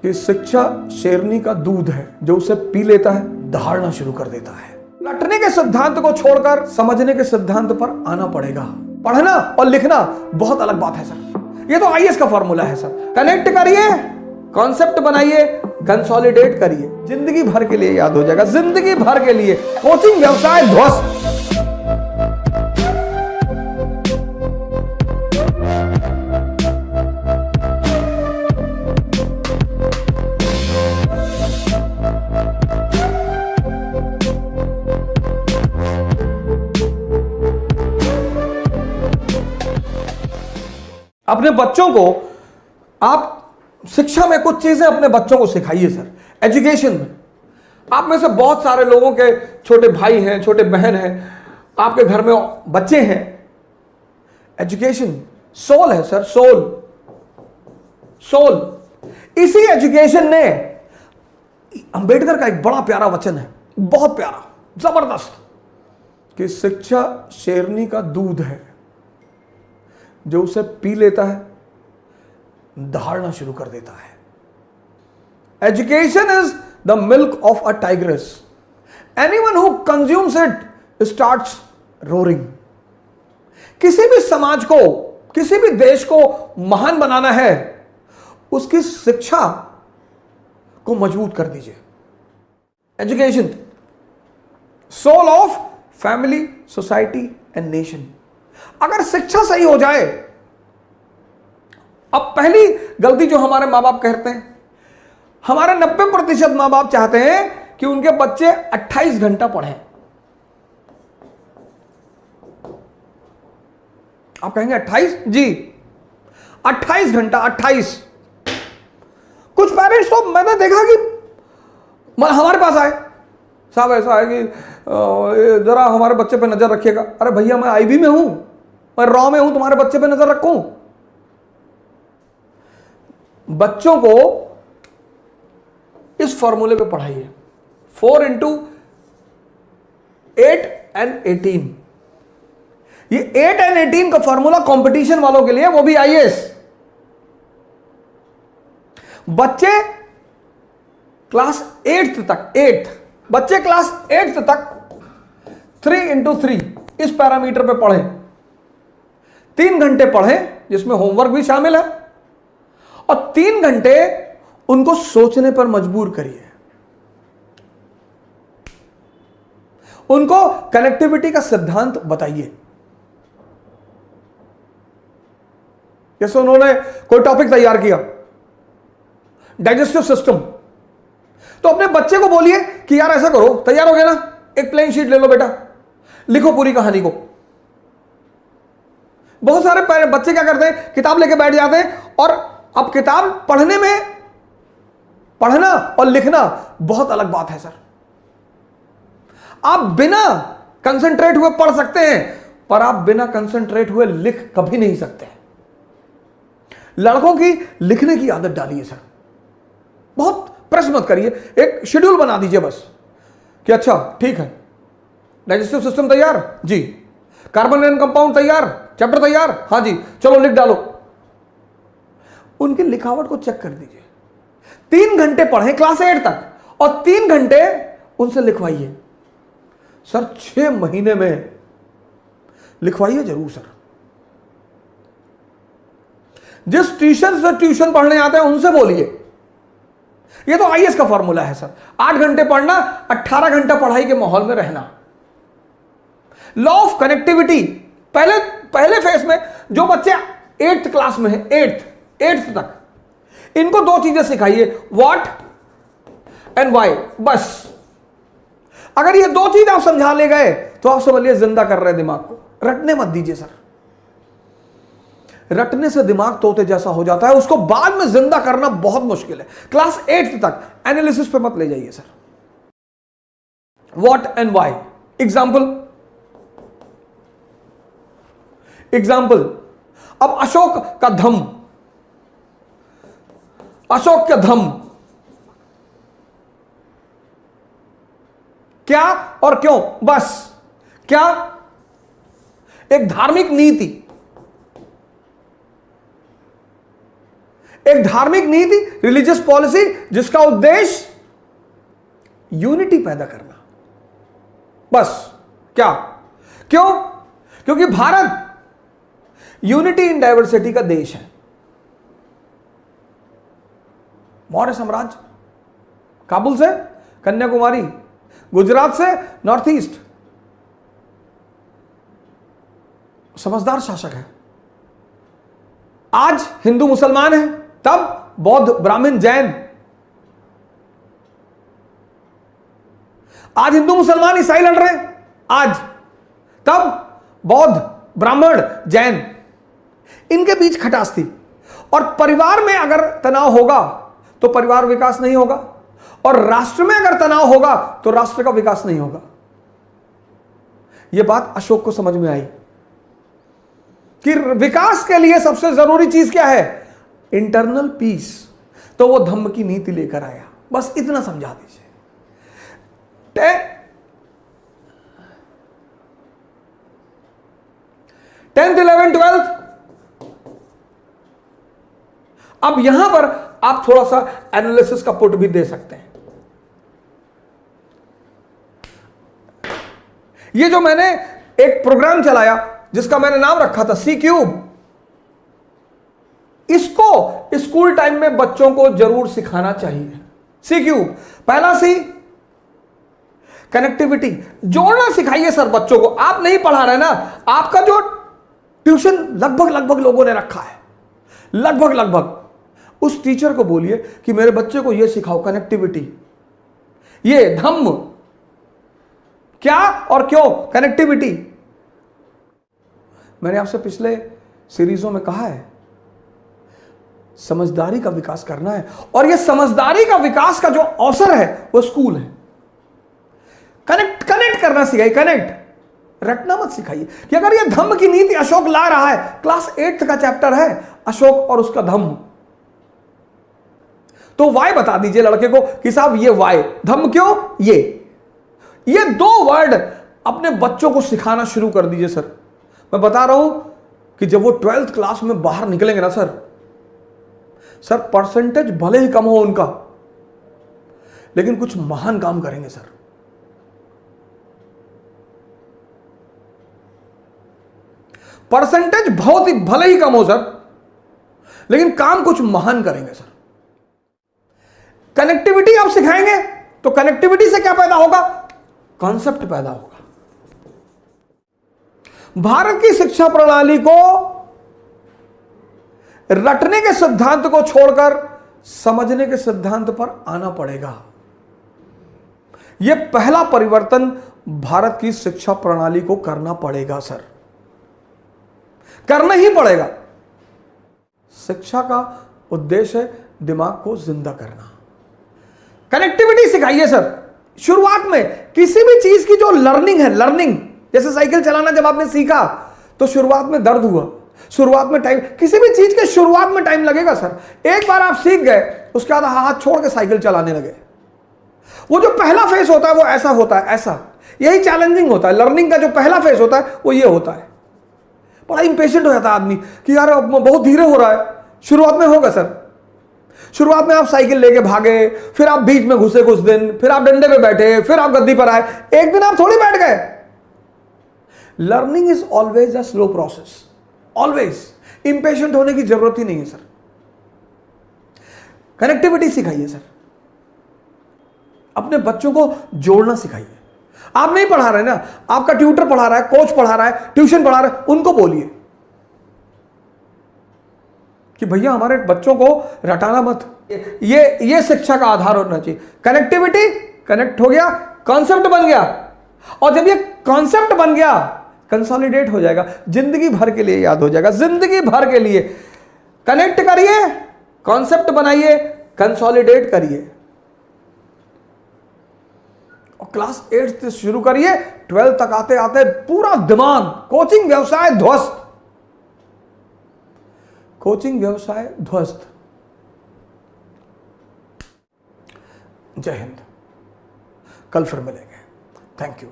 कि शिक्षा शेरनी का दूध है, जो उसे पी लेता है दहाड़ना शुरू कर देता है। रटने के सिद्धांत को छोड़कर समझने के सिद्धांत पर आना पड़ेगा। पढ़ना और लिखना बहुत अलग बात है सर। ये तो आईएएस का फॉर्मूला है सर। कनेक्ट करिए, कॉन्सेप्ट बनाइए, कंसोलिडेट करिए, जिंदगी भर के लिए याद हो जाएगा, जिंदगी भर के लिए। कोचिंग व्यवसाय ध्वस्त। अपने बच्चों को आप शिक्षा में कुछ चीजें अपने बच्चों को सिखाइए सर। एजुकेशन में आप में से बहुत सारे लोगों के छोटे भाई हैं, छोटे बहन हैं, आपके घर में बच्चे हैं। एजुकेशन सोल है सर, सोल। सोल इसी एजुकेशन ने, अंबेडकर का एक बड़ा प्यारा वचन है, बहुत प्यारा, जबरदस्त, कि शिक्षा शेरनी का दूध है, जो उसे पी लेता है दहाड़ना शुरू कर देता है। Education is the milk of a tigress. Anyone who consumes it starts roaring. किसी भी समाज को, किसी भी देश को महान बनाना है, उसकी शिक्षा को मजबूत कर दीजिए। Education soul of family, society and nation. अगर शिक्षा सही हो जाए, अब पहली गलती जो हमारे मां बाप करते हैं, हमारे 90% मां बाप चाहते हैं कि उनके बच्चे 28 घंटा पढ़ें। आप कहेंगे 28? जी 28 घंटा, 28। कुछ पेरेंट्स तो मैंने देखा कि हमारे पास आए, साहब ऐसा है कि जरा हमारे बच्चे पे नजर रखिएगा। अरे भैया, मैं आईबी में हूं, मैं रॉ में हूं, तुम्हारे बच्चे पे नजर रखूं? बच्चों को इस फॉर्मूले पे पढ़ाइए, 4 into 8 and 18। ये 8 and 18 का फॉर्मूला कंपटीशन वालों के लिए, वो भी आईएएस। बच्चे क्लास 8th तक, 8 बच्चे क्लास 8th तक 3 into 3 इस पैरामीटर पे पढ़ें। 3 घंटे पढ़ें, जिसमें होमवर्क भी शामिल है, और 3 घंटे उनको सोचने पर मजबूर करिए। उनको कनेक्टिविटी का सिद्धांत बताइए। जैसे उन्होंने कोई टॉपिक तैयार किया, डाइजेस्टिव सिस्टम, तो अपने बच्चे को बोलिए कि यार ऐसा करो, तैयार हो गया ना, एक प्लेन शीट ले लो बेटा, लिखो पूरी कहानी को। बहुत सारे बच्चे क्या करते हैं, किताब लेके बैठ जाते हैं, और अब किताब पढ़ने में, पढ़ना और लिखना बहुत अलग बात है सर। आप बिना कंसंट्रेट हुए पढ़ सकते हैं, पर आप बिना कंसंट्रेट हुए लिख कभी नहीं सकते। लड़कों की लिखने की आदत डालिए सर। बहुत प्रेस मत करिए, एक शेड्यूल बना दीजिए बस, कि अच्छा ठीक है, डाइजेस्टिव सिस्टम तैयार जी, कार्बन एंड कंपाउंड तैयार, चैप्टर तैयार, हाँ जी, चलो लिख डालो। उनकी लिखावट को चेक कर दीजिए। 3 घंटे पढ़ें क्लास 8 तक, और 3 घंटे उनसे लिखवाइए सर। 6 महीने में लिखवाइए जरूर सर। जिस ट्यूशन से ट्यूशन पढ़ने आते हैं उनसे बोलिए। ये तो आईएएस का फॉर्मूला है सर। 8 घंटे पढ़ना, 18 घंटा पढ़ाई के माहौल में रहना। लॉ ऑफ कनेक्टिविटी, पहले फेज में जो बच्चे 8th क्लास में है, 8th तक, इनको 2 चीजें सिखाइए, व्हाट एंड व्हाई, बस। अगर ये 2 चीज आप समझा ले गए तो आप समझिए जिंदा कर रहे दिमाग को। रटने मत दीजिए सर। रटने से दिमाग तोते जैसा हो जाता है, उसको बाद में जिंदा करना बहुत मुश्किल है। क्लास 8th तक एनालिसिस पे मत ले जाइए sir. What and why, example. अब अशोक का धम, अशोक का धम क्या और क्यों, बस। क्या? एक धार्मिक नीति, एक धार्मिक नीति, रिलीजियस पॉलिसी जिसका उद्देश्य यूनिटी पैदा करना, बस। क्या? क्यों? क्योंकि भारत यूनिटी इन डाइवर्सिटी का देश है। मौर्य साम्राज्य, काबुल से कन्याकुमारी, गुजरात से नॉर्थ ईस्ट, समझदार शासक है। आज हिंदू मुसलमान है, तब बौद्ध ब्राह्मण जैन, आज हिंदू मुसलमान ईसाई लड़ रहे हैं, आज, तब बौद्ध ब्राह्मण जैन, इनके बीच खटास थी। और परिवार में अगर तनाव होगा तो परिवार विकास नहीं होगा, और राष्ट्र में अगर तनाव होगा तो राष्ट्र का विकास नहीं होगा। यह बात अशोक को समझ में आई कि विकास के लिए सबसे जरूरी चीज क्या है? Internal peace. तो वो धम्म की नीति लेकर आया। बस इतना समझा दीजिए। 10th 11th 12th। अब यहां पर आप थोड़ा सा एनालिसिस का पुट भी दे सकते हैं। ये जो मैंने एक प्रोग्राम चलाया जिसका मैंने नाम रखा था सी क्यूब, इसको स्कूल टाइम में बच्चों को जरूर सिखाना चाहिए। सी क्यूब, पहला सी कनेक्टिविटी, जोड़ना सिखाइए सर बच्चों को। आप नहीं पढ़ा रहे ना, आपका जो ट्यूशन लगभग लोगों ने रखा है, लगभग उस टीचर को बोलिए कि मेरे बच्चे को यह सिखाओ, कनेक्टिविटी, ये धम्म क्या और क्यों, कनेक्टिविटी। मैंने आपसे पिछले सीरीजों में कहा है, समझदारी का विकास करना है, और यह समझदारी का विकास का जो अवसर है वो स्कूल है। कनेक्ट करना सिखाइए, कनेक्ट, रटना मत सिखाइए कि अगर यह धम्म की नीति अशोक ला रहा है, क्लास 8th का चैप्टर है अशोक और उसका धम्म, तो वाई बता दीजिए लड़के को कि साहब ये वाई, धम्म क्यों, ये 2 वर्ड अपने बच्चों को सिखाना शुरू कर दीजिए सर। मैं बता रहा हूं कि जब वो 12th क्लास में बाहर निकलेंगे ना सर, परसेंटेज भले ही कम हो उनका, लेकिन कुछ महान काम करेंगे सर। परसेंटेज बहुत ही भले ही कम हो सर, लेकिन काम कुछ महान करेंगे सर। कनेक्टिविटी आप सिखाएंगे तो कनेक्टिविटी से क्या पैदा होगा? कॉन्सेप्ट पैदा होगा। भारत की शिक्षा प्रणाली को रटने के सिद्धांत को छोड़कर समझने के सिद्धांत पर आना पड़ेगा। यह पहला परिवर्तन भारत की शिक्षा प्रणाली को करना पड़ेगा सर, करना ही पड़ेगा। शिक्षा का उद्देश्य है दिमाग को जिंदा करना। कनेक्टिविटी सिखाइए सर। शुरुआत में किसी भी चीज की जो लर्निंग है, लर्निंग, जैसे साइकिल चलाना जब आपने सीखा तो शुरुआत में दर्द हुआ, शुरुआत में टाइम, किसी भी चीज के शुरुआत में टाइम लगेगा सर। एक बार आप सीख गए, उसके बाद हाथ छोड़ के साइकिल चलाने लगे, वो जो पहला फेस होता है वो ऐसा होता है, ऐसा, यही चैलेंजिंग होता है। लर्निंग का जो पहला फेस होता है वो ये होता है। बड़ा इंपेशेंट हो जाता है आदमी कि यार बहुत धीरे हो रहा है। शुरुआत में होगा सर, शुरुआत में आप साइकिल लेके भागे, फिर आप बीच में घुसे कुछ दिन, फिर आप डंडे पे बैठे, फिर आप गद्दी पर आए, एक दिन आप थोड़ी बैठ गए। Learning is always a slow process, always. Impatient होने की जरूरत ही नहीं है सर। कनेक्टिविटी सिखाइए सर, अपने बच्चों को जोड़ना सिखाइए। आप नहीं पढ़ा रहे ना, आपका ट्यूटर पढ़ा रहा है, कोच पढ़ा रहा है, ट्यूशन पढ़ा रहा है, उनको बोलिए कि भैया हमारे बच्चों को रटाना मत। ये शिक्षा का आधार होना चाहिए। कनेक्टिविटी, कनेक्ट हो गया, कॉन्सेप्ट बन गया, और जब ये कॉन्सेप्ट बन गया कंसोलिडेट हो जाएगा, जिंदगी भर के लिए याद हो जाएगा, जिंदगी भर के लिए। कनेक्ट करिए, कॉन्सेप्ट बनाइए, कंसोलिडेट करिए, और क्लास 8 से शुरू करिए, 12 तक आते आते पूरा दिमाग, कोचिंग व्यवसाय ध्वस्त, कोचिंग व्यवसाय ध्वस्त। जय हिंद। कल फिर मिलेंगे। Thank you.